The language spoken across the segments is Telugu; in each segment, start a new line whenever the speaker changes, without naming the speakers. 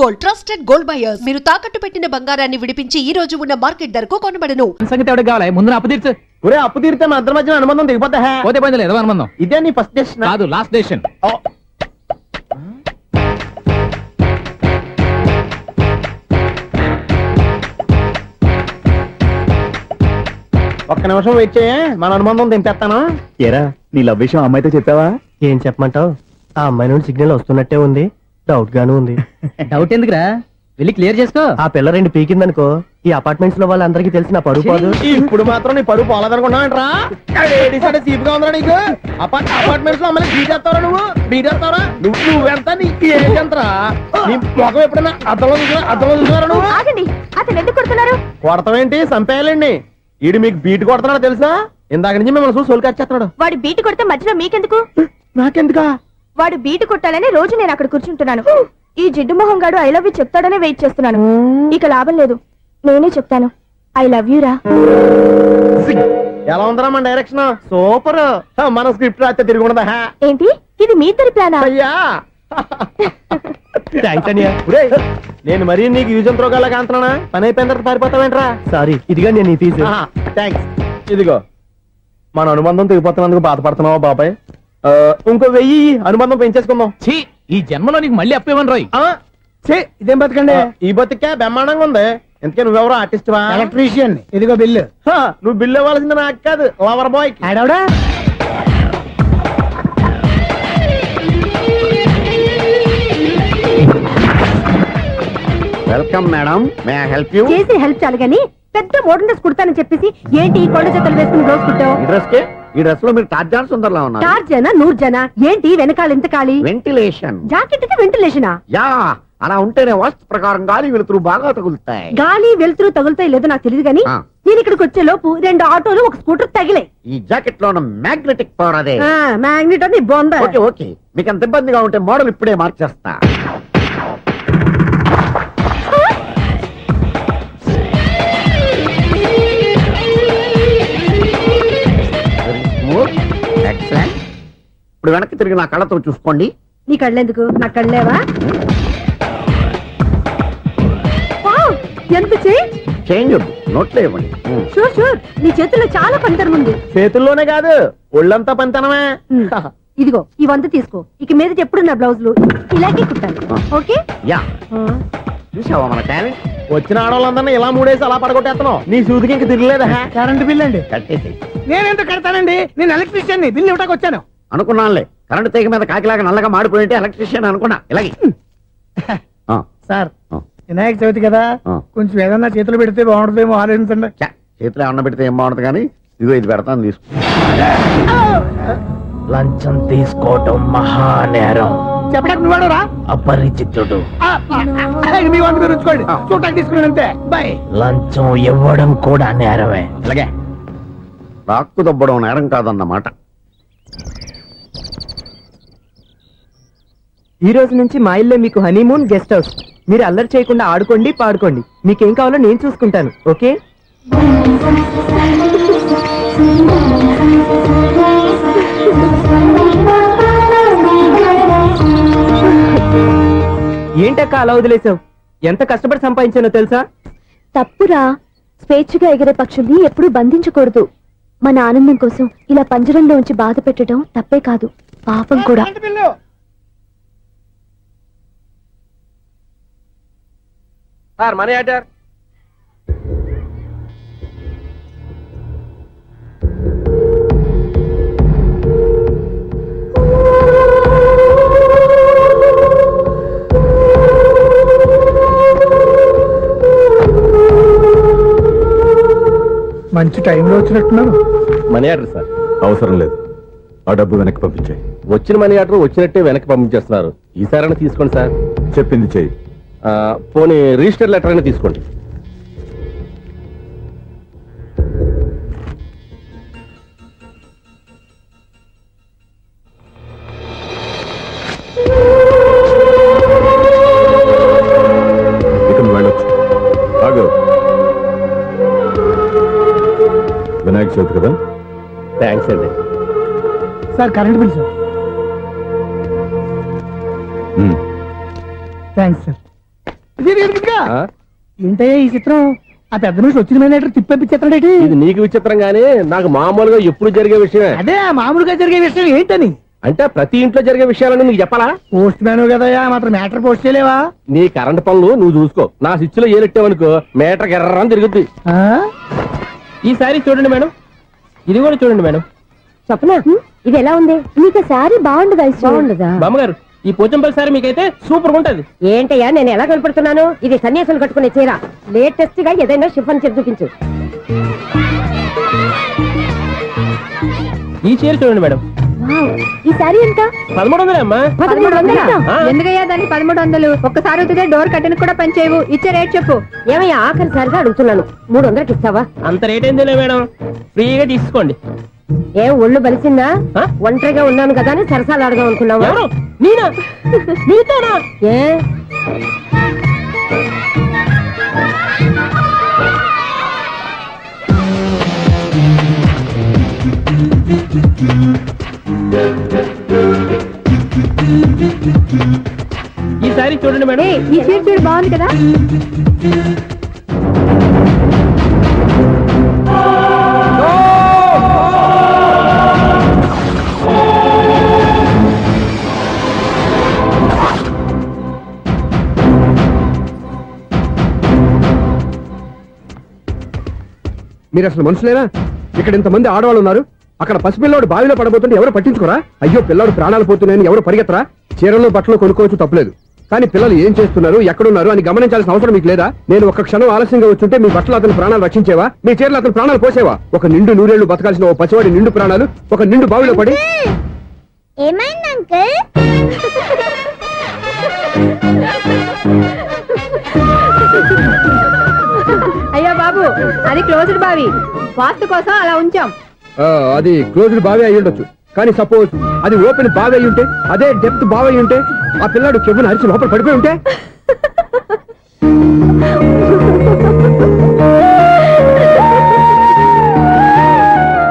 Gold, trusted gold buyers. మీరు తాకట్టు పెట్టిన బంగారాన్ని విడిపించి ఈ రోజు ఉన్న మార్కెట్ ధరకు కొనబడను.
సంగతి ఎవరికి కావాలి? ముందు అప్పు తీర్చు.
ఒరే అప్పు తీరితే మా ఇద్దరి మధ్య అనుబంధం దిగిపోతా.
పోతే పోయింది లేదు అనుబంధం.
ఇదే నీ ఫస్ట్ డెసిషన్
కాదు, లాస్ట్ డెసిషన్.
ఒక్క నిమిషం వెయిట్ చేయ, మన అనుబంధం దింపేస్తాను.
ఏరా నీ లవ్ విషయం అమ్మాయితో చెప్పావా?
ఏం చెప్పమంటావు? ఆ అమ్మాయి నుండి సిగ్నల్ వస్తున్నట్టే ఉంది, డౌట్ గాను ఉంది.
డౌట్ ఎందుకురా, వెళ్ళి క్లియర్ చేసుకో.
ఆ పిల్ల రెండు పీకిందనుకో, ఈ అపార్ట్మెంట్స్ లో వాళ్ళందరికీ తెలిసిన పరుగు పోదు. ఇప్పుడు మాత్రం నీ పరుగు పోలేదనుకున్నావంటరా? చీప్ గా ఉందా నీకు? అపార్ట్మెంట్స్ లో అమ్మాయి బీటేస్తావరా? బీటేస్తావరా? నువ్వెంత, నీకు ఏంటంతరా? నీ మొఖం ఎప్పుడైనా అర్థంలో చూసారా నువ్వు?
అతను ఎందుకు కొడుతున్నారు?
కొడతావేంటి, చంపేయాలండి. ఈడు మీకు బీట్ కొడుతున్నాడు తెలుసా? ఇందాక నుంచి మిమ్మల్ని చూసి సోల్కి వచ్చేస్తున్నాడు.
వాడు బీటు కొడితే మధ్యలో మీకెందుకు?
నాకెందుకా?
వాడు బీటు కొట్టాలని రోజు నేను అక్కడ కూర్చుంటున్నాను. ఈ జిడ్డు మొహం గాడు ఐ లవ్ యూ చెప్తాడనే వెయిట్ చేస్తున్నాను. ఇక లాభం లేదు, నేనే చెప్తాను ఐ లవ్ యూ రా.
ఎలా ఉందరా మన డైరెక్షన్? సూపర్. మన స్క్రిప్ట్ రాస్తే తిరిగి ఉండదా?
ఏంటి ఇది మీ ఇద్దరి ప్లానా?
అయ్యా నేను మరీ నీకు యూజ్ అంత రోగాలాగా అంటున్నా. పని అయిపోయిన తర్వాత పారిపోతావేంట్రా? సారీ, ఇదిగా నేను ఈ ఫీజు. థ్యాంక్స్. ఇదిగో మన అనుబంధం తెగిపోతున్నందుకు బాధపడుతున్నావా బాబాయ్? ఇంకో 1000 అనుబంధం పెంచేసుకుందాం.
ఛీ, ఈ జన్మలో నీకు మళ్ళీ అప్పేమని రాయ్.
ఇదేం బతకండి? ఈ బతికే బ్రహ్మాండంగా ఉంది. ఎందుకే నువ్వెవరో ఆర్టిస్ట్ వా?
ఎలక్ట్రీషియన్. ఇదిగో బిల్లు.
నువ్వు బిల్లు ఇవ్వాల్సింది నాకు కాదు, lover boy.
Welcome madam, may I help you?
చేసి హెల్ప్ చాలు గాని పెద్ద మోడల్ డ్రెస్ కుడతానని చెప్పేసి ఏంటి ఈ కొండ జతలు వేసుకుని బ్లౌజ్ కుట్టావు?
ఈ డ్రెస్ కే, ఈ డ్రెస్ లో మీరు టార్జాన్ సుందర్లా ఉన్నారు.
టార్జనా నూర్జనా? ఏంటి వెనకాల ఎంత ఖాళీ?
వెంటిలేషన్.
జాకెట్ కి వెంటిలేషనా?
యా, అలా ఉంటేనే వాస్తు ప్రకారం గాలి వెలుతురు బాగా తగులుతాయి.
గాలి వెలుతురు తగులుతాయి లేదో నాకు తెలియదు గానీ నేను ఇక్కడికి వచ్చే లోపు 2 ఆటోలు ఒక స్కూటర్ తగిలే.
ఈ జాకెట్ లో ఉన్న మ్యాగ్నెటిక్ పవర్ అదే.
మ్యాగ్నెట్ అని బొంద.
ఓకే ఓకే, మీకు అంత ఇబ్బందిగా ఉంటే మోడల్ ఇప్పుడే మార్చేస్తా. ఎక్సలెంట్. ఇప్పుడు వెనక్కి తిరిగి నా కళ్ళతో చూసుకోండి.
నీ కళ్ళెందుకు, నా కళ్ళేవా? ఎంత చేంజ్?
చేంజ్ నోట్లో ఇవ్వండి.
షూర్ షూర్, నీ చేతుల్లో చాలా పనితనం ఉంది.
చేతుల్లోనే కాదు, ఒళ్ళంతా పనితనమే.
ఇదిగో ఈ 100 తీసుకో. ఇక మీద ఎప్పుడు నా బ్లౌజులు ఇలాగే కుట్టాలి. ఓకే?
యా, చూసావా మన టాలెంట్?
వచ్చిన ఆడవాళ్ళందరినీ ఇలా మూడేసి అలా పడగొట్టేస్తున్నావు. నీ సూదికి ఇంక తిరగలేదా? కరెంట్ బిల్ అండి.
కట్టేసి.
నేనెందుకు కడతానండి? నేను ఎలక్ట్రీషియన్, బిల్ ఇవ్వడానికి వచ్చాను.
అనుకున్నానులే, కరెంట్ తీగ మీద కాకిలాగా నల్లగా మాడిపోయింటే ఎలక్ట్రీషియన్ అనుకున్నా. ఇలాగే
సార్, వినాయక చవితి కదా, కొంచెం ఏదన్నా చేతులు పెడితే బాగుంటుందేమో ఆలోచించండి.
చేతిలో అన్న పెడితే ఏం బాగుంటుంది కానీ ఇదిగో ఇది పెడతాను, తీసుకో.
లంచం తీసుకోవటం మహానేరం.
చెప్పడానికి నువ్వాడరా?
అపరిచితుడు.
మీ వంద మీరు ఉంచుకోండి, చూడటానికి తీసుకుని అంతే. బాయ్.
లంచం ఇవ్వడం కూడా నేరమే.
ఇలాగే రాక్కు దబ్బడం నేరం కాదన్నమాట.
ఈ రోజు నుంచి మా ఇల్లే మీకు హనీమూన్ గెస్ట్ హౌస్. మీరు అల్లరి చేయకుండా ఆడుకోండి, పాడుకోండి. మీకేం కావాలో నేను చూసుకుంటాను. ఓకే? ఏంటక్క అలా వదిలేసావు? ఎంత కష్టపడి సంపాదించానో తెలుసా?
తప్పురా, స్వేచ్ఛగా ఎగిరే పక్షుల్ని ఎప్పుడూ బంధించకూడదు. మన ఆనందం కోసం ఇలా పంజరంలో ఉంచి బాధ పెట్టడం తప్పే కాదు, పాపం కూడా.
Sir, money order.
మంచి టైంలో వచ్చినట్టున్నాను.
Money order sir.
అవసరం లేదు, ఆ డబ్బు వెనక్కి పంపించాయి.
వచ్చిన మనీ ఆర్డర్ వచ్చినట్టే వెనక్కి పంపించేస్తున్నారు. ఈసారైనా తీసుకోండి సార్.
చెప్పింది చెయ్యి.
పోనీ రిజిస్టర్ లెటర్ అయినా తీసుకోండి.
ఇక నువ్వు వెళ్ళొచ్చు. ఆగు. వినాయక చవితి కదా?
థ్యాంక్స్ అండి.
Sir, current bill sir. Thanks sir. ఏంటయ్యా ఈ చిత్రం ఆ పెద్ద నుంచి వచ్చిన మేనేటర్ తిప్పించేస్తాడేటి
ఇది నీకు విచిత్రం గానీ నాకు మామూలుగా ఎప్పుడు జరిగే విషయమే.
అదే మామూలుగా జరిగే విషయం ఏంటని
అంటే ప్రతి ఇంట్లో జరిగే విషయాలను నీకు చెప్పాలా?
పోస్ట్ మ్యాన్ కదయ్యా మాత్రం మ్యాటర్ పోస్ట్ చేయలేవా?
నీ కరెంట్ పనులు నువ్వు చూసుకో. నా స్విచ్ లో ఏలెట్టావనుకో మీటర్ ఎర్రని తిరుగుద్ది.
ఆ?
ఈసారి చూడండి మేడం, ఇది కూడా చూడండి మేడం.
చెప్పనా ఇది ఎలా ఉంది? నీకు శారీ బాగుండదా? బాగుండదా?
బామ్మగారు ఈ పోచంపల్లి సారి మీకైతే సూపర్ ఉంటది.
ఏంటయ్యా నేను ఎలా కనపడుతున్నాను? ఇది సన్యాసులు కట్టుకునే చీర. లేటెస్ట్ గా ఏదైనా షిఫన్ చీర చూపించు.
ఈ చీర చూడండి మేడం,
వావ్, ఈ శారీ ఎంత?
1300 అమ్మా.
1300?
ఆ,
ఎందుకయ్యా దానికి 1300? ఒక్కసారి అవుతుందే డోర్ కట్టను కూడా పనిచేయవు. ఇచ్చే రేట్ చెప్పు. ఏమయ్యా ఆఖరిసారిగా అడుగుతున్నాను, 300కి ఇస్తావా?
అంత రేట్ ఏందిలే మేడం, ఫ్రీగా తీసుకోండి.
ఏం ఒళ్ళు బలిసిందా?
ఆ?
ఒంటరిగా ఉన్నాను కదా అని సరసాలు అడగా అనుకున్నావా?
ఎవరు? నేనా? నీతోనా?
ఏ
ఈసారి చూడండి మేడం,
ఈ చీర చూడు బాగుంది కదా?
మీరు అసలు మనుషులేనా? ఇక్కడ ఇంతమంది ఆడవాళ్ళు ఉన్నారు, అక్కడ పసిపిల్లాడు బావిలో పడబోతుంటే ఎవరు పట్టించుకోరా? అయ్యో పిల్లాడు ప్రాణాలు పోతున్నాయని ఎవరు పరిగెత్తరా? చీరలు బట్టలు కొనుక్కోవచ్చు తప్పలేదు, కానీ పిల్లలు ఏం చేస్తున్నారు ఎక్కడున్నారు అని గమనించాల్సిన అవసరం మీకు లేదా? నేను ఒక్క క్షణం ఆలస్యంగా వచ్చుంటే మీ బట్టలు అతని ప్రాణాలు రక్షించేవా? మీ చీరలు అతని ప్రాణాలు పోసేవా? ఒక నిండు నూరేళ్లు బతకాల్సిన ఓ పసివాడి నిండు ప్రాణాలు ఒక నిండు బావిలో పడి.
ఏమైంది అంకుల్?
అయ్యో బాబు, అది క్లోజ్డ్ బావి, వాస్తు కోసం అలా ఉంచాం.
అది క్లోజ్డ్ బావి అయి ఉండొచ్చు, కానీ సపోజ్ అది ఓపెన్ బావి అయి ఉంటే, అదే డెప్త్ బావి అయి ఉంటే, ఆ పిల్లాడు కెవ్వున అరిచి లోపల పడిపోయి ఉంటే?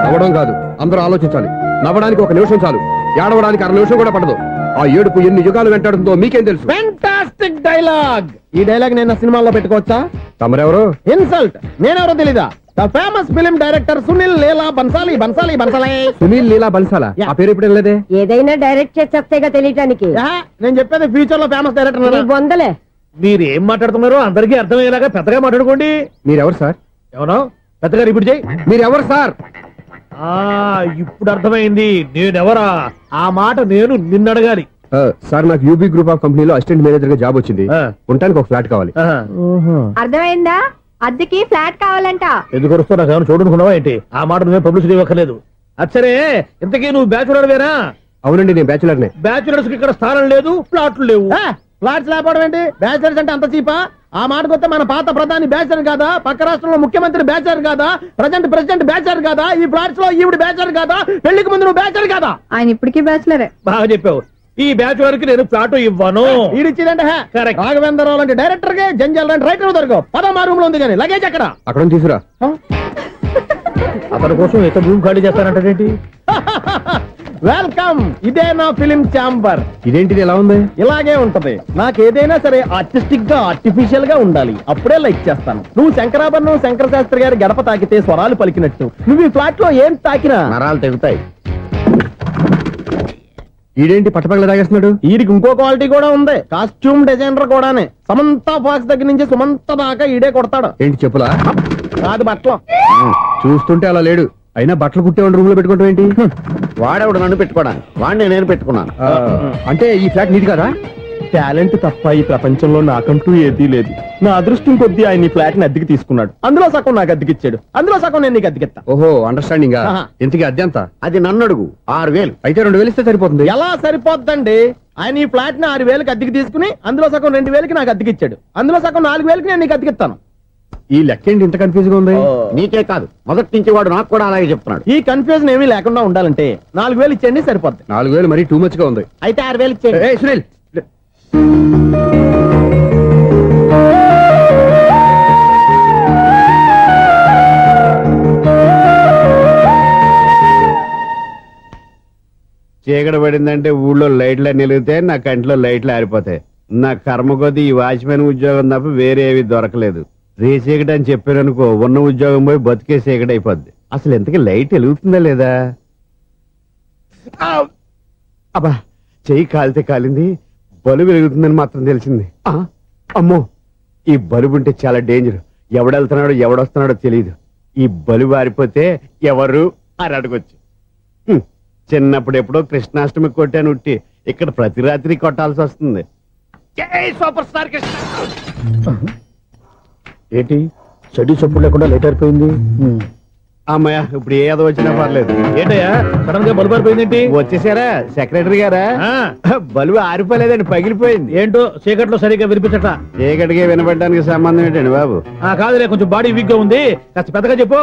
నవ్వడం కాదు, అందరూ ఆలోచించాలి. నవ్వడానికి 1 నిమిషం చాలు, ఏడవడానికి 1/2 నిమిషం కూడా పడదు. ఆ ఏడుపు ఎన్ని యుగాలు వెంటాడుతుందో మీకేం తెలుసు?
Fantastic dialogue. ఈ డైలాగ్ నేను సినిమాలో పెట్టుకోవచ్చా?
తమరెవరు?
ఇన్సల్ట్. నేనెవరో తెలీదా? The famous film director Sunil Leela Bhansali. Bhansali Bhansali
Sunil Leela బన్సాలా? ఆ పేరు ఇప్పుడు లేదే.
ఏదైనా డైరెక్ట్ చేసేస్తేగా తెలియటానికి.
నేను చెప్పేది ఫ్యూచర్ లో ఫేమస్
నీ
డైరెక్టర్.
బొందలే.
మీరు ఏం మాట్లాడుతున్నారో అందరికీ అర్థమయ్యేలాగా పెద్దగా మాట్లాడుకోండి.
మీరెవరు సార్?
ఎవరో పెద్దగా రిపీట్ చేయి.
మీరెవరు సార్?
ఇప్పుడు అర్థమైంది నేనెవరా. ఆ మాట నేను నిన్ను అడగాలి.
సార్ నాకు యూబీ గ్రూప్ ఆఫ్ కంపెనీలో అసిస్టెంట్ మేనేజర్ గా జాబ్ వచ్చింది. ఉండటానికి ఒక ఫ్లాట్ కావాలి.
అర్థమైందా? అద్దెకి ఫ్లాట్ కావాలంట.
ఎందుకు వస్తావు? నాకు ఏమైనా చూడనుకున్నావా ఏంటి? ఆ మాట నువ్వే పబ్లిసిటీ ఇవ్వక్కర్లేదు. అచ్చరే, ఇంతకీ నువ్వు బ్యాచులర్ వేరా?
అవునండి, నేను బ్యాచులర్ నే.
బ్యాచులర్స్ కి ఇక్కడ స్థానం లేదు, ఫ్లాట్లు లేవు. ఫ్లాట్స్ లేకపోవడం ఏంటి? బ్యాచులర్స్ అంటే అంత చీపా? ఆ మాటకొస్తే మన పాత ప్రధాని బ్యాచులర్ కాదా? పక్క రాష్ట్రంలో ముఖ్యమంత్రి బ్యాచులర్ కాదా? ప్రెసిడెంట్ బ్యాచులర్ కాదా? ఈ ఫ్లాట్స్ లో ఈవిడ బ్యాచులర్ కాదా? పెళ్లికి ముందు నువ్వు బ్యాచులర్ కాదా?
ఆయన ఇప్పటికీ బ్యాచులరే.
బాగా చెప్పావు. ఈ బ్యాచులర్ కి నేను ఫ్లాట్ ఇవ్వను. ఈడిచ్చిందంటే రాఘవేంద్రరావు లాంటి డైరెక్టర్ కి జంజల్ లాంటి రైటర్ దొరకవు. 13 రూమ్ లో ఉంది కానీ లగేజ్ అక్కడ.
అక్కడ తీసుకురా.
అతని కోసం ఎంత భూమి ఖాళీ చేస్తానంటే వెల్కమ్. ఇదే నా ఫిలిం ఛాంబర్.
ఇదేంటిది ఎలా ఉంది?
ఇలాగే ఉంటది. నాకు ఏదైనా సరే ఆర్టిస్టిక్ గా ఆర్టిఫిషియల్ గా ఉండాలి, అప్పుడే లైక్ చేస్తాను. నువ్వు శంకరాభరణం శంకర శాస్త్రి గారి గడప తాకితే స్వరాలు పలికినట్టు నువ్వు ఈ ఫ్లాట్ లో ఏం తాకినా
నరాలు తెగుతాయి. ఈడేంటి పట్టపగల తాగేస్తున్నాడు?
వీడికి ఇంకో క్వాలిటీ కూడా ఉంది. కాస్ట్యూమ్ డిజైనర్ కూడానే. సమంత ఫాక్స్ దగ్గర నుంచి సుమంత దాకా ఈడే కొడతాడు.
ఏంటి చెప్పులా?
కాదు బట్టలు.
చూస్తుంటే అలా లేడు. అయినా బట్టలు కుట్టేవాడి రూమ్ లో పెట్టుకుంటాం ఏంటి?
వాడేవాడు నన్ను పెట్టుకోడా, వాడిని నేను పెట్టుకున్నాను.
అంటే ఈ ఫ్లాట్ నీది కదా?
టాలెంట్ తప్ప ఈ ప్రపంచంలో నాకంటూ ఏదీ లేదు. నా అదృష్టం కొద్దీ ఆయన ఈ ఫ్లాట్ ని అద్దెకి తీసుకున్నాడు. అందులో సగం నాకు అద్దెకిచ్చాడు, అందులో సగం నేను నీకు అద్దెకిస్తా.
ఓహో, అండర్స్టాండింగ్. ఇంతకీ అద్దె ఎంత?
అది నన్ను అడుగు. 6000.
అయితే 2000 ఇస్తే సరిపోతుంది.
ఎలా సరిపోద్దండి? ఆయన ఈ ఫ్లాట్ ని 6000కి అద్దెకి తీసుకుని అందులో సగం 2000కి నాకు అద్దెకిచ్చాడు, అందులో సగం 4000కి నేను నీకు అద్దెకిస్తాను.
ఈ లెక్క ఏంటి ఇంత కన్ఫ్యూజ్ గా ఉంది?
నీకే కాదు, మొదటి నుంచి వాడు నాకు కూడా అలాగే చెప్తున్నాడు.
ఈ కన్ఫ్యూజన్ ఏమీ లేకుండా ఉండాలంటే 4000 ఇచ్చేయండి, సరిపోద్ది.
4000 మరీ టూ మచ్ గా ఉంది.
అయితే 6000 ఇచ్చేయండి.
ఏయ్ సునీల్,
చీకటి పడిందంటే ఊళ్ళో లైట్లు నిలిగితే నా కంటిలో లైట్లు ఆరిపోతాయి. నా కర్మ కొద్దీ ఈ వాచ్మెన్ ఉద్యోగం తప్ప వేరే ఏవి దొరకలేదు. రేసేకటి అని చెప్పారనుకో, ఉన్న ఉద్యోగం పోయి బతికే సేకటి అయిపోద్ది. అసలు ఎంతకీ లైట్ వెలుగుతుందా లేదా? అబ్బా, చెయ్యి కాలితే కాలింది, బలుబు వెలుగుతుందని మాత్రం తెలిసింది. అమ్మో, ఈ బలుబు ఉంటే చాలా డేంజర్. ఎవడెళ్తున్నాడో ఎవడొస్తున్నాడో తెలియదు. ఈ బలుబు ఆరిపోతే ఎవరు అని అడగొచ్చు. చిన్నప్పుడు ఎప్పుడో కృష్ణాష్టమి కొట్టాను ఉట్టి, ఇక్కడ ప్రతి రాత్రి కొట్టాల్సి వస్తుంది. జై సూపర్ స్టార్ కృష్ణ.
ఏంటి చెడు చప్పుడు లేకుండా లేట్ అయిపోయింది.
అమ్మయ్య, ఇప్పుడు ఏదో వచ్చినా పర్లేదు.
ఏంటయ్యా సడన్ గా బల్బు అయిపోయింది?
వచ్చేసారా సెక్రటరీ గారా? బలుబు ఆరిపోలేదండి, పగిలిపోయింది.
ఏంటో చీకట్లో సరిగ్గా వినిపించట.
చీకటికి వినపడడానికి సంబంధం ఏంటండి బాబు?
కాదులే, కొంచెం బాడీ వీక్ గా ఉంది, కాస్త పెద్దగా చెప్పు.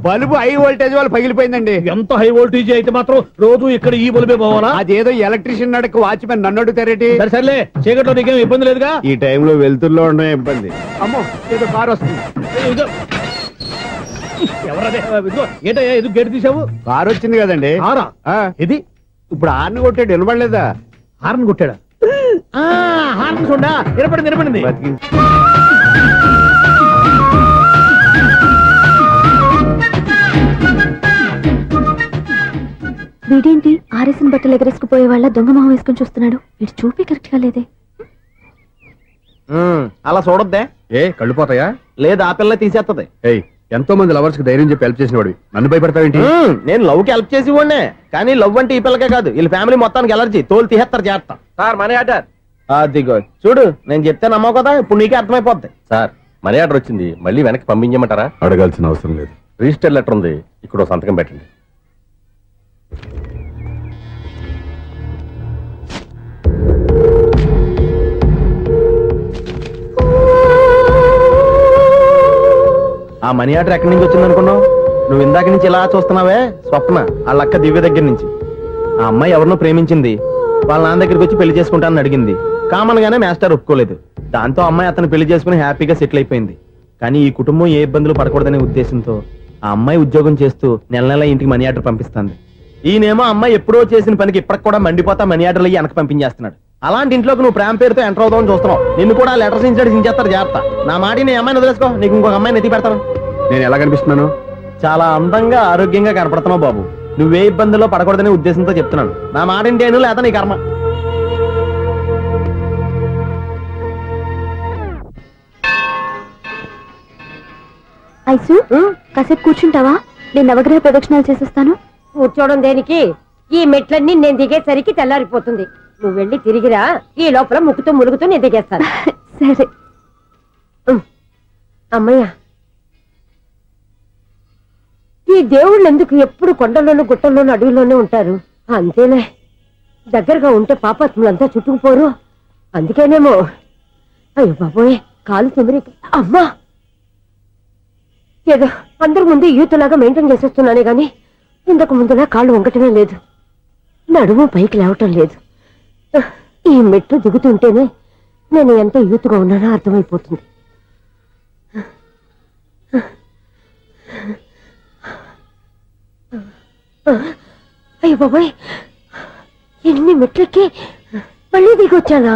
బల్బు హై వోల్టేజ్ వాళ్ళు పగిలిపోయిందండి.
ఎంత హై వోల్టేజ్ అయితే మాత్రం రోజు ఇక్కడ ఈ బల్బే పోవాలా?
అదేదో ఎలక్ట్రీషియన్ నడక వాచ్మెన్ నన్ను అడుగుతారేటి?
సరే సర్లే, చీకట్లో నీకేం ఇబ్బంది లేదుగా?
ఈ టైంలో వెళ్తుల్లో ఉండడం ఇబ్బంది. అమ్మో, ఏదో కారు వస్తుంది.
ఎవరదే? ఏంటయ్యా ఎందుకు గేట్ తీసావు?
కారు వచ్చింది కదండి.
కారా?
ఇది ఇప్పుడు హార్న్ కొట్టాడు, వినపడలేదా?
హార్న్ కొట్టాడా? హార్న్ చూడా, వినపడింది.
వీడేంటి ఆరేసిన బట్టలు ఎగరేసుకుపోయే వాళ్ళ దొంగ మొహం వేసుకుని చూస్తున్నాడు. వీడు చూపి కరెక్ట్ గా లేదే.
అలా చూడొద్దే.
ఏ కళ్ళు పోతాయా?
లేదు, ఆ పిల్ల తీసేస్తది.
ఎంతో మంది లవర్స్ కి ధైర్యం చెప్పి హెల్ప్ చేసిన వాడు నన్ను భయపడతావేంటి?
నేను లవ్ కి హెల్ప్ చేసి ఇవ్వండి, కానీ లవ్ అంటే ఈ పిల్లకే కాదు, వీళ్ళ ఫ్యామిలీ మొత్తానికి ఎలర్జీ. తోలు తీసేస్తారు చేస్తా. Sir money order. అదిగో చూడు, నేను చెప్తే నమ్మవు కదా, ఇప్పుడు నీకే అర్థమైపోద్ది.
సార్ మనీ ఆర్డర్ వచ్చింది, మళ్ళీ వెనక్కి పంపించమంటారా?
అడగాల్సిన అవసరం లేదు.
రిజిస్టర్ లెటర్ ఉంది, ఇక్కడ సంతకం పెట్టండి.
ఆ మనీ ఆర్డర్ ఎక్కడి నుంచి వచ్చింది అనుకున్నావు? నువ్వు ఇందాక నుంచి ఇలా చూస్తున్నావే, స్వప్న వాళ్ళ అక్క దివ్య దగ్గర నుంచి. ఆ అమ్మాయి ఎవరినో ప్రేమించింది, వాళ్ళ నాన్న దగ్గరికి వచ్చి పెళ్లి చేసుకుంటానని అడిగింది. కామన్ గానే మాస్టర్ ఒప్పుకోలేదు. దాంతో అమ్మాయి అతను పెళ్లి చేసుకుని హ్యాపీగా సెటిల్ అయిపోయింది. కానీ ఈ కుటుంబం ఏ ఇబ్బందులు పడకూడదనే ఉద్దేశంతో ఆ అమ్మాయి ఉద్యోగం చేస్తూ నెల నెల ఇంటికి మనీ ఆర్డర్ పంపిస్తుంది. ఈయనేమో అమ్మాయి ఎప్పుడో చేసిన పనికి ఇప్పటికి కూడా మండిపోతా మనీ ఆర్డర్లు అయ్యి వెనక పంపించేస్తున్నాడు. అలాంటి ఇంట్లోకి నువ్వు ప్రేమ పేరుతో ఎంటర్ అవుదామని చూస్తున్నావు. నిన్ను కూడా లెటర్స్ సించేస్తారు జాగ్రత్త. నా మాట నీ అమ్మాయిని వదిలేసుకో, నీకు ఇంకొక అమ్మాయిని ఎత్తి పెడతాను.
నేను ఎలా కనిపిస్తున్నాను?
చాలా అందంగా ఆరోగ్యంగా కనపడుతున్నావు బాబు. నువ్వే ఇబ్బందుల్లో పడకూడదనే ఉద్దేశంతో చెప్తున్నాను. నా మాట ఇంటేను, లేదా నీ కర్మ.
ఐసు కాసేపు కూర్చుంటావా? నేను నవగ్రహ ప్రదక్షిణాలు చేసేస్తాను.
కూర్చోవడం దేనికి? ఈ మెట్లన్నీ నేను దిగేసరికి తెల్లారిపోతుంది. నువ్వు వెళ్ళి తిరిగిరా, ఈ లోపల ముక్కుతూ ములుగుతూ నేను దిగేస్తాను.
సరే.
అమ్మయ్య, ఈ దేవుళ్ళు ఎందుకు ఎప్పుడు కొండల్లోనూ గుట్టల్లోనూ అడవుల్లోనే ఉంటారు? అంతేలే, దగ్గరగా ఉంటే పాపాత్ములంతా చుట్టుకుపోరు. అందుకేనేమో. అయ్యో బాబోయ్, కాలు తిమిరి. అమ్మా, ఏదో అందరి ముందు యూత్లాగా మెయింటైన్ చేసేస్తున్నానే గాని ఇంతకు ముందులా కాళ్ళు వంకటమే లేదు, నడుము పైకి లేవటం లేదు. ఈ మెట్లు దిగుతుంటేనే నేను ఎంత యూత్గా ఉన్నానో అర్థమైపోతుంది. అయ్యో బాబాయ్, ఎన్ని మెట్లెక్కి మళ్ళీ దిగొచ్చానా?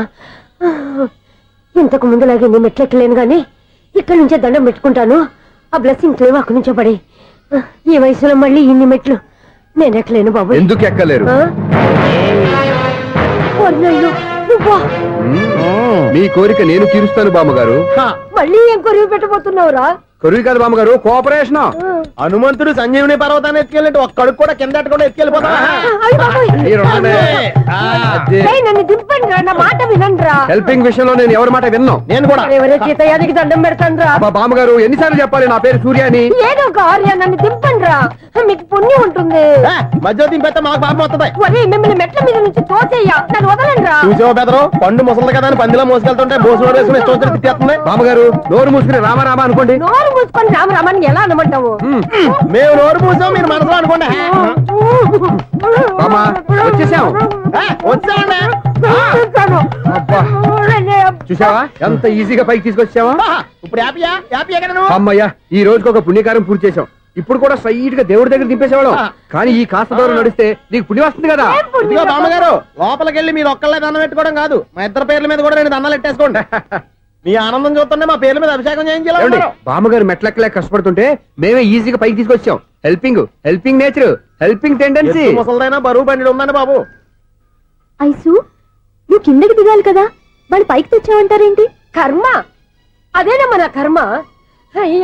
ఇంతకు ముందులాగే ఎన్ని మెట్లెక్కలేను గాని ఇక్కడి నుంచే దండం పెట్టుకుంటాను. ఆ బ్లెస్సింగ్స్ లేవు అక్కడి నుంచో పడి. ఈ వయసులో మళ్ళీ ఇన్ని మెట్లు నేను ఎక్కలేను బాబు.
ఎందుకు ఎక్కలేరు? మీ కోరిక నేను తీరుస్తాను బామ్మగారు.
మళ్ళీ ఏం కొరివి పెట్టబోతున్నావురా?
కొరివి కాదు బామ్మగారు, కోఆపరేషన్.
హనుమంతుడు సంజీవుని పర్వతాన్ని ఎత్తుకెళ్ళి ఒక్కడికి కూడా కింద కూడా ఎత్తుకెళ్ళిపోతా.
నన్ను దింపండి రా, నా మాట వినండిరా.
హెల్పింగ్ విషయంలో నేను ఎవరి మాట విన్నాను.
నేను కూడా
ఎవరే సీతయ్యానికి దండం పెడతాను రా.
బామ్మగారు ఎన్నిసార్లు చెప్పాలి నా పేరు సూర్యాని?
ఏదో ఒక ఆర్య, నన్ను దింపండి రా, మీకు పుణ్యం ఉంటుంది.
మధ్య దింపేస్తే మాకు పాపం వస్తుంది.
ఒరే, మిమ్మల్ని మెట్ల మీద నుంచి తోసేయ్యా, నన్ను వదలండి రా.
చూసావో బెదరు, పండు ముసలి కదా అని పందిలో మోసుకెళ్తుంటే బోసులో వేసుకుని ఇష్టం తిట్టేస్తుంది.
బామ్మగారు నోరు మూసుకుని రామారామా అనుకోండి.
నోరు మూసుకొని రామరామాన్ని ఎలా అనమంటావు?
మేము నోరు మూసాం, మీరు మనసులో అనుకోండి.
బామ్మ వచ్చేసాం.
వచ్చామండి.
అబ్బా, చూసావా ఎంత ఈజీగా పైకి తీసుకొచ్చావా?
ఇప్పుడు హ్యాపీయా? హ్యాపీయా కదా నువ్వు?
అమ్మయ్యా, ఈ రోజుకి ఒక పుణ్యకారం పూర్తి చేసాం. ఇప్పుడు కూడా స్ట్రైట్ గా దేవుడి దగ్గర దింపేసేవాళ్ళం కానీ ఈ కాస్త దూరం నడిస్తే నీకు పుణ్యం వస్తుంది కదా.
ఇదిగో బామ్మగారు, లోపలికి వెళ్ళి మీరు ఒక్కళ్ళే దండం పెట్టుకోవడం కాదు, మా ఇద్దరు పేర్ల మీద కూడా నేను దండాలు ఎట్టేసుకోండి. మీ ఆనందం చూస్తుంటే మా పేర్ల మీద అభిషేకం
ఏమండి,
చేయించాలి.
బామ్మగారు మెట్లెక్కలే కష్టపడుతుంటే మేమే ఈజీగా పైకి తీసుకొచ్చాం. Helping nature, helping tendency.
ముసలిదైనా బరువు బండి ఉందండి బాబు.
ఐసు నువ్వు కిందకి దిగాలి కదా, వాళ్ళు పైకి తెచ్చావంటారేంటి?
కర్మ అదేనమ్మా నా కర్మ.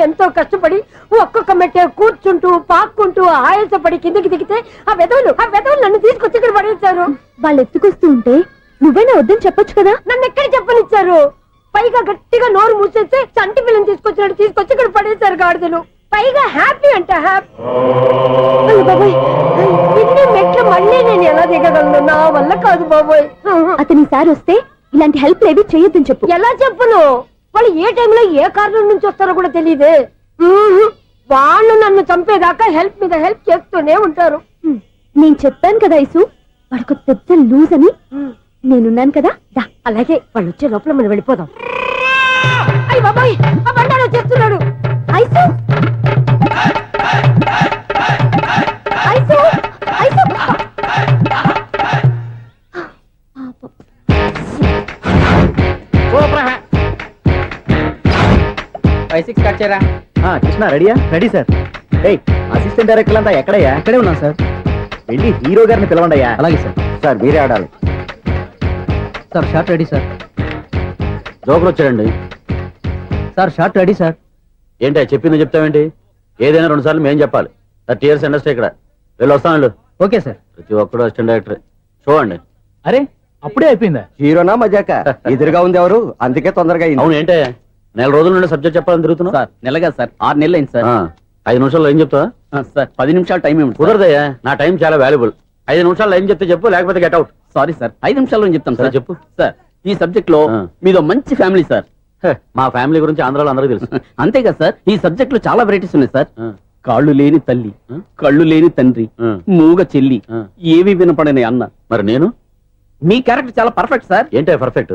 ఎంతో కష్టపడి ఒక్కొక్క మెట్టే కూర్చుంటూ పాక్కుంటూ ఆయాసపడి కిందకి దిగితే ఆ వెధవులు నన్ను తీసుకొచ్చి ఇక్కడ పడేశారు.
వాళ్ళు ఎత్తుకొస్తూ ఉంటే నువ్వేనా వద్దని చెప్పొచ్చు కదా.
నన్ను ఎక్కడ చెప్పనిచ్చారు? పైగా గట్టిగా నోరు మూసేస్తే చంటి పిల్లని తీసుకొచ్చినట్టు తీసుకొచ్చి ఇక్కడ పడేశారు గాడిదలు. పైగా హ్యాపీ అంటే హ్యాపీ. అయ్యో బాబోయ్, ఇన్ని మెట్లు మళ్ళీ నేను ఎలా దిగగలను? నా వల్ల కాదు బాబోయ్.
అతని సారి వస్తే ఇలాంటి హెల్ప్ ఏవి చేయొద్దని చెప్పు.
ఎలా చెప్పును? వాళ్ళు ఏ టైంలో ఏ కారణం నుంచి వస్తారో కూడా తెలియదే. వాళ్ళు నన్ను చంపేదాకా హెల్ప్ మీద హెల్ప్ చేస్తూనే ఉంటారు.
నేను చెప్పాను కదా ఐసు, వాడికి పెద్ద లూజ్ అని. నేనున్నాను కదా, దా.
అలాగే వాళ్ళు వచ్చే లోపల మనం వెళ్ళిపోదాం. అయ్య బాబాయ్, ఆ బండారు వచ్చేస్తున్నాడు.
ఐసు ఐసు ఐసు
కృష్ణ రెడీయా? Ready sir. అసిస్టెంట్ డైరెక్టర్ అంతా ఎక్కడయ్యా?
ఇక్కడే ఉన్నాం సార్.
వెళ్ళి హీరో గారిని పిలవండి.
అలాగే సార్.
సార్ మీరే ఆడాలి.
Sir shot ready sir.
Joker వచ్చాడండి.
Sir shot ready sir.
ఏంటి చెప్పింది చెప్తావేంటి? ఏదైనా 2 సార్లు మేం చెప్పాలి. 30 years ఇండస్ట్రీ ఇక్కడ. వెళ్ళి వస్తాను.
Okay sir.
ప్రతి ఒక్కడు అసిస్టెంట్ డైరెక్టర్. చూడండి.
అరే అప్పుడే అయిపోయిందా?
హీరోనా మజాక? ఎదురుగా ఉంది ఎవరు, అందుకే తొందరగా అయింది.
అవును, ఏంటే 4 రోజుల నుండి సబ్జెక్ట్ చెప్పాలని తిరుగుతున్నా?
సార్ నెలగా సార్, 6 నెలలు అయింది సార్.
5 నిమిషాల్లో ఏం చెప్తా?
సార్ 10 నిమిషాలు టైం ఏమి
కుదరదయ్యా, నా టైం చాలా వాల్యుబుల్. 5 నిమిషాల్లో ఏం చెప్తే చెప్పు, లేకపోతే గెట్ అవుట్.
సారీ సార్, 5 నిమిషాల్లో చెప్తాను సార్.
చెప్పు.
సార్ ఈ సబ్జెక్ట్ లో మీదో మంచి ఫ్యామిలీ సార్.
మా ఫ్యామిలీ గురించి ఆంధ్రాలో అందరికీ తెలుసు.
అంతేగా సార్, ఈ సబ్జెక్ట్ లో చాలా వెరైటీస్ ఉన్నాయి సార్.
ఆ.
కాళ్ళు లేని తల్లి, కళ్ళు లేని తండ్రి, మూగ చెల్లి, ఏవి వినపడని అన్న.
మరి నేను?
మీ క్యారెక్టర్ చాలా పర్ఫెక్ట్ సార్.
ఏంటే పర్ఫెక్ట్?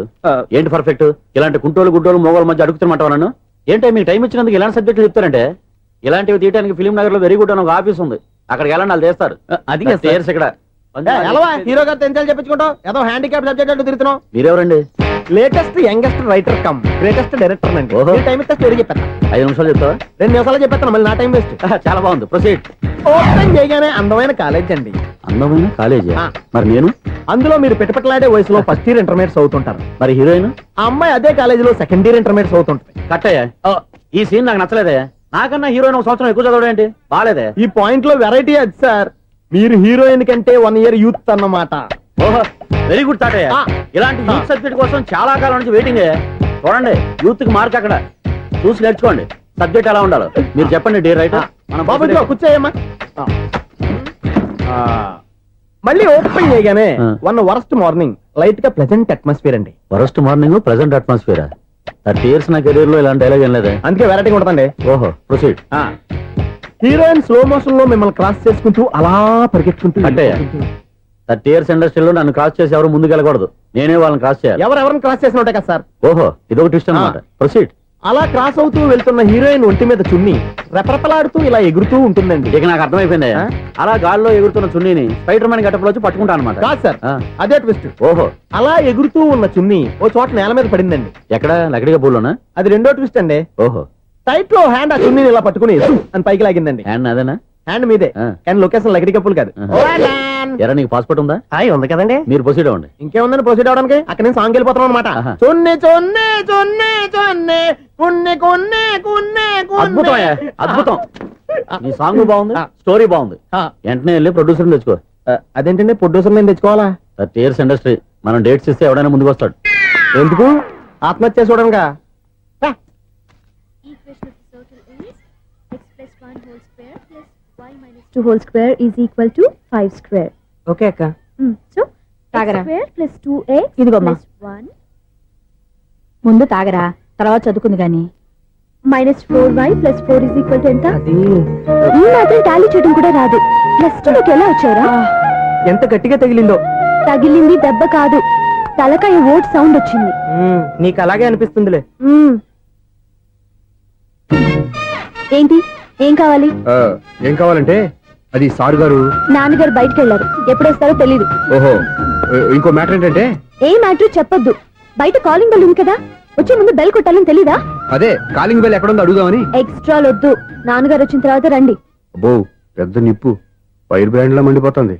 ఏంటి పర్ఫెక్ట్? ఇలాంటి కుంటోలు గుడ్డోలు మోగోల మధ్య అడుగుతున్నమాట నన్ను. ఏంటంటే మీకు టైం ఇచ్చినందుకు ఇలాంటి సబ్జెక్టులు చెప్తారంటే? ఇలాంటివి తీయడానికి ఫిలిం నగర్ లో వెరీ గుడ్ అని ఒక ఆఫీస్ ఉంది, అక్కడికి వెళ్ళండి, వాళ్ళు చేస్తారు.
అది
చేర్స్ ఇక్కడ
హీరో గారు తెంచాలి చెప్పించుకుంటావు, ఏదో హ్యాండిక్యాప్ సబ్జెక్ట్ అంటూ తిరుగుతున్నావు.
మీరెవరండి?
Latest youngest writer cum greatest director అండి.
ఓహో.
టైం ఇస్తే స్టోరీ చెప్పేస్తా.
5 నిమిషాలు చెప్తావా?
2 నిమిషాలు చెప్పేస్తాను, మళ్ళీ నా టైం వేస్ట్.
చాలా బాగుంది, ప్రొసీడ్.
ఓపెన్ చేయగానే అందమైన కాలేజ్ అండి.
అందమైన కాలేజీ.
ఆ.
మరి నేను?
అందులో మీరు పెట్టుపట్లాడే వయసులో ఫస్ట్ ఇయర్ ఇంటర్మీడియట్స్ అవుతుంటారు.
మరి హీరోయిన్?
ఆ అమ్మాయి అదే కాలేజీలో సెకండ్ ఇయర్ ఇంటర్మీడియట్స్ అవుతుంటది.
కట్టయ్యా, ఈ సీన్ నాకు నచ్చలేదే. నాకన్నా హీరోయిన్ 1 సంవత్సరం ఎక్కువ చదవడం ఏంటి? బాలేదే.
ఈ పాయింట్ లో వెరైటీ అది సార్, మీరు హీరోయిన్ కంటే 1 year యూత్ అన్నమాట.
ఓహో, వెరీ గుడ్ తాటయ్య.
ఆ.
ఇలాంటి యూత్ సబ్జెక్ట్ కోసం చాలా కాలం నుంచి వెయిటింగ్. చూడండి, యూత్ కి మార్క్ అక్కడ చూసి నేర్చుకోండి. సబ్జెక్ట్ ఎలా ఉండాలో మీరు చెప్పండి. డే రైటర్
బాబు ఇదిగో కూర్చోయమ్మా. మళ్ళీ ఓపెన్ చేయగానే
ఆ.
వన్ వరస్ట్ మార్నింగ్, లైట్ గా ప్లెజెంట్ అట్మాస్ఫియర్ అండి.
First morning present atmosphere. 30 years నా కెరీర్ లో ఇలాంటి డైలాగ్ ఏం లేదే.
అందుకే వెరైటీ ఉంటుందండి.
ఓహో, ప్రొసీడ్.
హీరోయిన్ స్లో మోషన్ లో మిమ్మల్ని క్రాస్ చేసుకుంటూ అలా పరిగెట్టుకుంటూ
అంటే 30 years ఇండస్ట్రీలో నన్ను క్రాస్ చేసి ఎవరు ముందుకు వెళ్ళకూడదు, నేనే వాళ్ళని క్రాస్ చేయాలి.
ఎవరెవరిని క్రాస్ చేసిన ఉంటాయి కదా సార్.
ఓహో, ఇదొక ట్విస్ట్ అన్నమాట. ప్రొసీడ్.
అలా క్రాస్ అవుతూ వెళ్తున్న హీరోయిన్ ఒంటి మీద చున్ని రెపరెపలాడుతూ ఇలా ఎగురుతూ ఉంటుందండి.
ఇక నాకు అర్థమైపోయింది.
ఆ?
అలా గాల్లో ఎగురుతున్న చున్నీని స్పైడర్ మ్యాన్ గెటప్ లో వచ్చి పట్టుకుంటా అనమాట.
కాదు సార్,
ఆ.
అదే ట్విస్ట్.
ఓహో,
అలా ఎగురుతూ ఉన్న చున్ని ఓ చోట నేల మీద పడిందండి.
ఎక్కడ? లకడిగా బోల్లోనా?
అది రెండో ట్విస్ట్ అండి.
ఓహో,
టైట్ లో హ్యాండ్ ఆ చున్నీని ఇలా పట్టుకుని అని పైకి లాగిందండి.
హ్యాండ్ అదేనా?
హ్యాండ్ మీదే,
ఆ.
కానీ లొకేషన్ లగడి కప్పులు కాదు.
ఆహా. ఎరా, నీకు పాస్పోర్ట్ ఉందా?
ఉంది కదండి.
మీరు ప్రొసీడ్ అవ్వండి.
ఇంకేముందని ప్రొసీడ్ అవడానికి? అక్కడ నేను సాంగ్ వెళ్ళిపోతున్నాం అనమాట.
ఆహా.
చున్ని చున్ని చున్ని చున్ని కున్ని కున్ని కున్ని
అద్భుతం అయ్యా, అద్భుతం. నీ సాంగ్ బాగుంది,
ఆ.
స్టోరీ బాగుంది. వెంటనే వెళ్ళి ప్రొడ్యూసర్ తెచ్చుకో.
అదేంటండి ప్రొడ్యూసర్ నేను తెచ్చుకోవాలా?
30 years ఇండస్ట్రీ, మనం డేట్స్ ఇస్తే ఎవడైనా ముందుకు వస్తాడు.
ఎందుకు? ఆత్మహత్య చూడంగా.
X plus 1 whole square plus y minus 2 whole square is equal to 5 square.
Okay అక్క.
So
తాగరా.
x square plus 2x
ఇదిగోమ్మా.
plus 1
ముందు తాగరా, తర్వాత చదువుకుంది గాని.
minus 4y plus 4 is equal to ఎంత?
అది
ఈ మాత్రం టాలీ చేయడం కూడా రాదు. ప్లస్ 2 లోకి ఎలా వచ్చారా?
ఎంత గట్టిగా తగిలిందో.
తగిలింది దెబ్బ కాదు, తలకాయ ఓట్ సౌండ్ వచ్చింది.
నీకు అలాగే అనిపిస్తుందిలే.
ఏంటి ఏం కావాలి?
ఏం కావాలంటే అది సారు గారు.
నాన్నగారు బయటకు వెళ్ళారు, ఎప్పుడొస్తారో తెలీదు.
ఓహో, ఇంకో మ్యాటర్ ఏంటంటే
ఏ మ్యాటర్ చెప్పొద్దు. బయట కాలింగ్ బెల్ ఉంది కదా, వచ్చే ముందు బెల్ కొట్టాలని తెలీదా?
అదే కాలింగ్ బెల్ ఎక్కడుందో అడుగుదామని.
ఎక్స్ట్రా వద్దు, నాన్నగారు వచ్చిన తర్వాత రండి.
అబ్బో పెద్ద నిప్పు, ఫైర్ బ్రాండ్ లా మండిపోతుంది.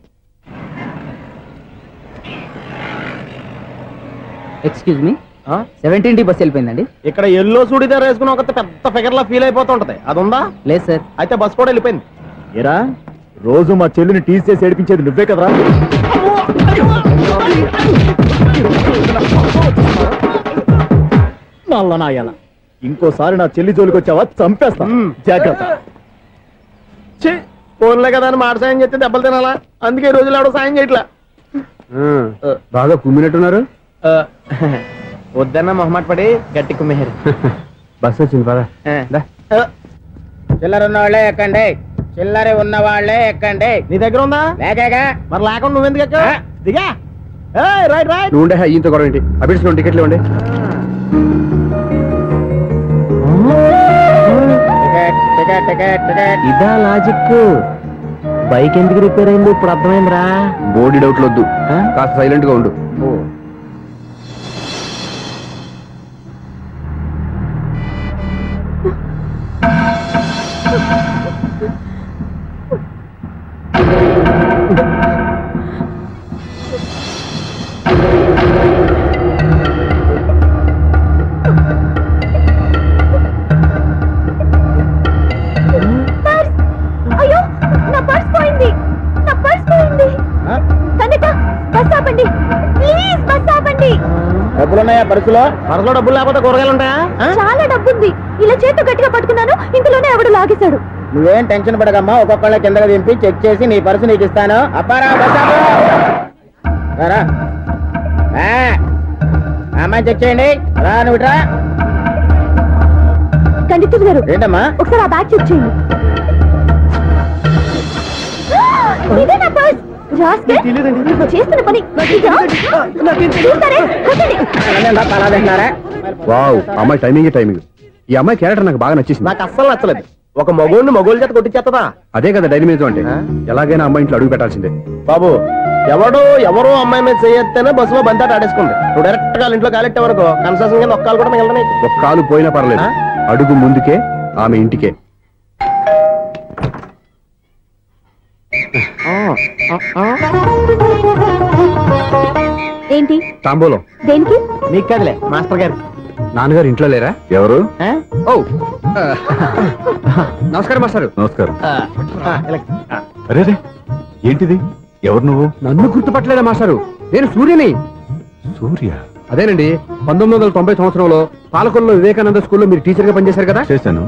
ఎక్స్క్యూజ్ మీ, 17D బస్ వెళ్ళిపోయిందండి.
ఇక్కడ ఎల్లో చూడిదార్ వేసుకుని ఒక పెద్ద ఫిగర్ లా ఫీల్ అయిపోతుంటది, అది ఉందా?
లేదు సార్.
అయితే బస్ కూడా వెళ్ళిపోయింది. ఏరా రోజు మా చెల్లిని టీస్ చేసి ఏడిపించేది నువ్వే కదరా? నాయన ఇంకోసారి నా చెల్లి జోలికి వచ్చావా చంపేస్తా, జాగ్రత్త. ఫోన్లే కదా అని మాట సాయం చేస్తే దెబ్బలు తినాలా, అందుకే ఈ రోజులు ఎవడో సాయం చేయట్లా.
బాగా కుమ్మినట్టున్నారు.
వద్దన్న మొహమాట పడి గట్టి కుమ్మేరు.
బస్ వచ్చింది పద.
చిల్లర ఉన్న వాళ్ళే ఎక్కండి, చిల్లర ఉన్న వాళ్ళే ఎక్కండి. నీ దగ్గర ఉందా? లేక మరి లేకుండా నువ్వెందుకు ఎక్క? దిగా. Right right.
నువ్వు ఉండే ఈయంతో గొడవ ఏంటి? అభిడ్స్లో టికెట్లు ఇవ్వండి.
ఇదా లాజిక్? బైక్ ఎందుకు రిపేర్ అయింది ఇప్పుడు అర్థమైందిరా.
బోర్డు డౌట్లు వద్దు, కాస్త సైలెంట్ గా ఉండు.
అయ్యో, నా పర్స్ పోయింది, నా పర్స్ పోయింది. కన్నయ్య, బస్ ఆపండి ప్లీజ్, బస్ ఆపండి.
డబ్బులున్నాయా పర్సులో? పర్సులో డబ్బులు లేకపోతే కూరగాయలు ఉంటాయా?
చాలా డబ్బుంది, ఇలా చేతితో గట్టిగా పట్టుకున్నాను, ఇంతలోనే ఎవడు లాగేశాడు.
నువ్వేం టెన్షన్ పడకమ్మా, ఒక్కొక్కళ్ళ కిందగా దింపి చెక్ చేసి నీ పర్సు నీకు ఇస్తాను. అబ్బారా అమ్మాయి చెక్ చేయండి. రా నువ్వు రా.
కండితులు గారు,
ఏంటమ్మా?
ఒకసారి ఆ బ్యాగ్ చెక్ చేయండి. ఇదే నా పర్స్. రాస్కెల్, నువ్వు చేస్తున్న పని చూస్తారే, కూర్చోండి.
వావ్, అమ్మాయి టైమింగ్. ఈ అమ్మాయి క్యారెక్టర్ నాకు బాగా నచ్చేసింది.
నాకు అస్సలు నచ్చలేదు. ఒక మగోడిని మగోళ్ళ చేత కొట్టించేస్తుందా?
అదే కదా డైనమిజం అంటే. ఎలాగైనా అమ్మాయి ఇంట్లో అడుగు పెట్టాల్సిందే.
బాబు, ఎవరో అమ్మాయి మీద చేయొత్తేనే బస్సులో బంతాట ఆడేసుకుంది. నువ్వు డైరెక్ట్ గా ఇంట్లో కాలెట్టే వరకు కన్సెషన్ కింద ఒక్కలు కూడా మిగలనే.
ఒక కాలు పోయినా పర్లేదు, అడుగు ముందుకే, ఆమె ఇంటికే.
ఏంటి
తాంబూలం
దేనికి?
నీకు కదలే, మాస్టర్ గారు.
నాన్నగారు ఇంట్లో లేరా? ఎవరు?
ఆ?
ఓ నమస్కారం మాస్టారు.
నమస్కారం.
ఇలా.
అరే ఏంటిది? ఎవరు నువ్వు?
నన్ను గుర్తుపట్టలేదా మాస్టారు? నేను సూర్యని.
సూర్య?
అదేనండి, 1990 సంవత్సరంలో పాలకొల్లో వివేకానంద స్కూల్లో మీరు టీచర్ గా పనిచేశారు కదా?
చేశాను.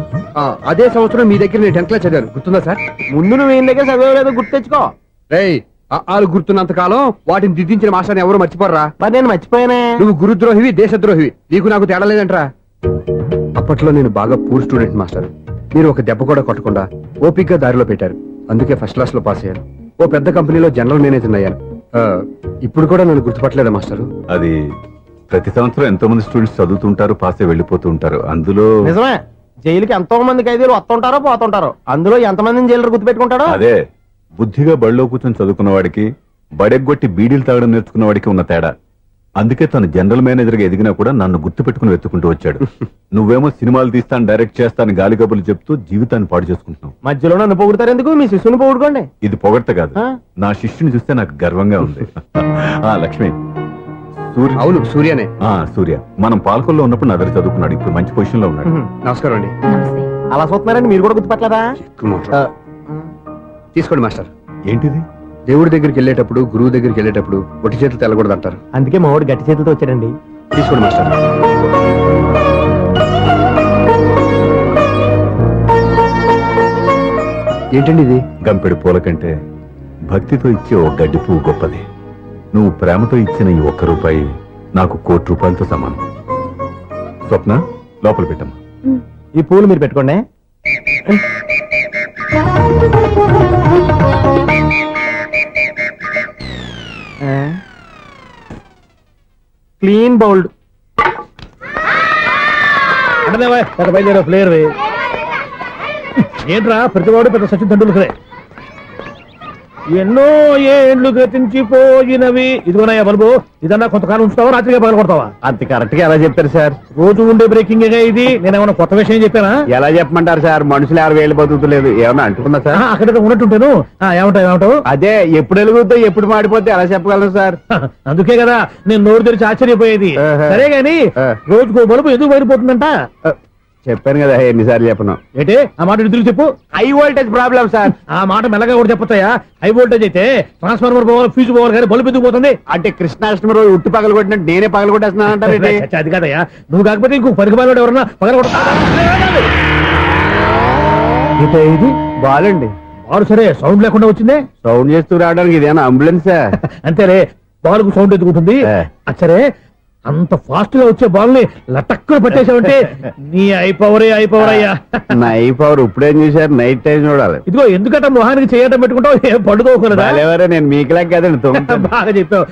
అదే సంవత్సరం మీ దగ్గర నేను 10th క్లాస్ చదివాను, గుర్తుందా సార్?
ముందు నువ్వు ఏం దగ్గర చదివేలేదు, గుర్తు తెచ్చుకో.
రేయ్, ఆలు గుర్తున్నంత కాలం వాటిని దిద్దించిన మాస్టర్ని ఎవరు మర్చిపోర్రా.
మరి నేను మర్చిపోయానే.
నువ్వు గురుద్రోహివి, దేశద్రోహివి, నీకు నాకు తేడా లేదంట్రా. అప్పట్లో నేను బాగా పూర్ స్టూడెంట్ మాస్టర్. మీరు ఒక దెబ్బ కూడా కొట్టకుండా ఓపిగ్గా దారిలో పెట్టారు, అందుకే ఫస్ట్ క్లాస్ లో పాస్ అయ్యాను. ఓ పెద్ద కంపెనీలో జనరల్ మేనేజర్ అయ్యాను. ఇప్పుడు కూడా నన్ను గుర్తుపట్టలేదా మాస్టర్?
అది ప్రతి సంవత్సరం ఎంతో మంది స్టూడెంట్స్ చదువుతుంటారు, పాస్ అయి వెళ్ళిపోతూ ఉంటారు. అందులో
నిజమే, జైలుకి ఎంతో మంది ఖైదీలు వస్తుంటారో పోతుంటారో, అందులో ఎంతమందిని జైలు గుర్తుపెట్టుకుంటాడో.
అదే బుద్ధిగా బడిలో కూర్చొని చదువుకున్న వాడికి, బడెగ్గొట్టి బీడీలు తాగడం నేర్చుకున్న వాడికి ఉన్న తేడా. అందుకే తను జనరల్ మేనేజర్ గా ఎదిగినా కూడా నన్ను గుర్తు పెట్టుకుని వెతుకుంటూ వచ్చాడు. నువ్వేమో సినిమాలు తీస్తాను, డైరెక్ట్ చేస్తాను గాలి కబుర్లు చెప్తూ జీవితాన్ని పాడు చేసుకుంటున్నావు.
మధ్యలో నన్ను పొగుడతారు ఎందుకు? మీ శిష్యుని పొగుడుకోండి.
ఇది పొగడ్త కాదు, నా శిష్యుని చూస్తే నాకు గర్వంగా ఉంది. లక్ష్మి,
అవును సూర్యనే.
సూర్య మనం పాలకొల్లో ఉన్నప్పుడు నా దగ్గర చదువుకున్నాడు, ఇప్పుడు మంచి పొజిషన్ లో ఉన్నాడు.
నమస్కారం అండి.
అలా చూస్తున్నారండి, మీరు కూడా గుర్తుపట్టలేదా?
తీసుకోండి మాస్టర్.
ఏంటిది?
దేవుడి దగ్గరికి వెళ్ళేటప్పుడు, గురువు దగ్గరికి వెళ్ళేటప్పుడు ఒట్టి చేతులు తెల్లకూడదు అంటారు,
అందుకే మా వాడు గట్టి చేతులతో వచ్చాడండి.
తీసుకోండి మాస్టర్. ఏంటండి ఇది?
గంపెడు పూల కంటే భక్తితో ఇచ్చే ఓ గడ్డి పువ్వు గొప్పది. నువ్వు ప్రేమతో ఇచ్చిన ఈ 1 రూపాయి నాకు 1 కోటి రూపాయలతో సమానం. స్వప్న, లోపల పెట్టమ్మా.
ఈ పూలు మీరు పెట్టుకోండి. క్లీన్ బౌల్డ్ బయలుదేరా ప్లేయర్.
ఏంట్రా ప్రతివాడు పెద్ద సచిన్ తెండూల్కరే. ఎన్నో ఏండ్లు గతించిపోయినవి. ఇదిగోనయ్యా బల్బు, ఇదన్నా కొంతకాలం ఉంచుతావా, రాత్రిగా పగల కొడతావా?
అంత కరెక్ట్ గా ఎలా చెప్పారు సార్?
రోజు ఉండే బ్రేకింగ్ ఇది. నేనేమన్నా కొత్త విషయం చెప్పానా?
ఎలా చెప్పమంటారు సార్? మనుషులు 60 వేలు బతుకుతలేదు, ఏమన్నా అంటున్నా సార్?
అక్కడ ఉన్నట్టుంటాను. ఏమంటావు?
అదే ఎప్పుడు వెలుగుతో ఎప్పుడు మాడిపోతే ఎలా చెప్పగలను సార్?
అందుకే కదా నేను నోరు తెరిచి ఆశ్చర్యపోయేది. సరే గాని రోజుకో బల్బు ఎందుకు బయటపోతుందంట?
చెప్పాను కదా ఎన్నిసార్లు చెప్పను.
ఏంటి ఆ మాట ఎదురు చెప్పు.
High voltage problem sir.
ఆ మాట మెల్లగా కూడా చెప్పొచ్చాయా? హై వోల్టేజ్ అయితే ట్రాన్స్ఫార్మర్ పోవాలి, ఫ్యూజ్ పోవాలి, కానీ బల్బు ఎందుకు పోతుంది?
అంటే కృష్ణాష్టమి రోజు ఉట్టి పగలు కొట్టినట్టు నేనే పగలు కొట్టేస్తున్నాను అంటారు.
అది కాదయ్యా, నువ్వు కాకపోతే ఇంకో పరిగణలో ఎవరన్నా పగల కొడతా. ఇది
బాలండి.
బారు సరే సౌండ్ లేకుండా వచ్చిందే.
సౌండ్ చేస్తూ రావడానికి ఇదేనా అంబులెన్సా?
అంతేలే, బాల్కు సౌండ్ ఎదుగుతుంది. సరే అంత ఫాస్ట్ గా వచ్చే బాల్ ని లటక్కులు పట్టేసావంటే నీ అయిపోవరే అయ్యా.
నైట్ పవర్ ఇప్పుడేం చూసారు? నైట్ టైం చూడాలి.
ఇదిగో ఎందుకంటే మొహానికి చేయటం పెట్టుకుంటావు, ఏం పడుకోకూడదా?
నేను మీకులాగా కదండి.
బాగా చెప్పావు.